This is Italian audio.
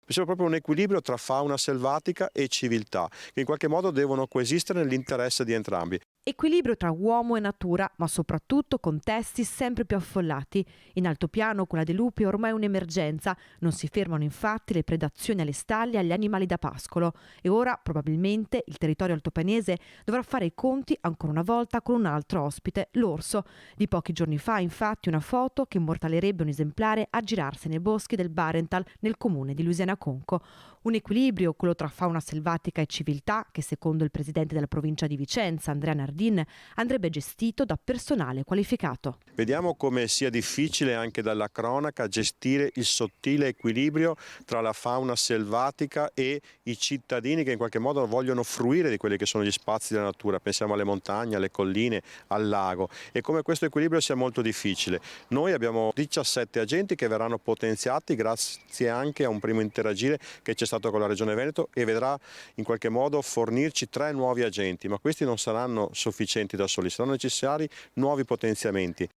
C'è proprio un equilibrio tra fauna selvatica e civiltà, che in qualche modo devono coesistere nell'interesse di entrambi. Equilibrio tra uomo e natura, ma soprattutto contesti sempre più affollati. In altopiano quella dei lupi è ormai un'emergenza, non si fermano infatti le predazioni alle staglie e agli animali da pascolo e ora probabilmente il territorio altopianese dovrà fare i conti ancora una volta con un altro ospite, l'orso. Di pochi giorni fa infatti una foto che immortalerebbe un esemplare a girarsi nei boschi del Barental nel comune di Luisiana Conco. Un equilibrio, quello tra fauna selvatica e civiltà, che secondo il presidente della provincia di Vicenza, Andrea Nardin, andrebbe gestito da personale qualificato. Vediamo come sia difficile anche dalla cronaca gestire il sottile equilibrio tra la fauna selvatica e i cittadini che in qualche modo vogliono fruire di quelli che sono gli spazi della natura. Pensiamo alle montagne, alle colline, al lago, e come questo equilibrio sia molto difficile. Noi abbiamo 17 agenti che verranno potenziati grazie anche a un primo interagire che c'è stato con la Regione Veneto e vedrà in qualche modo fornirci 3 nuovi agenti, ma questi non saranno sufficienti da soli, saranno necessari nuovi potenziamenti.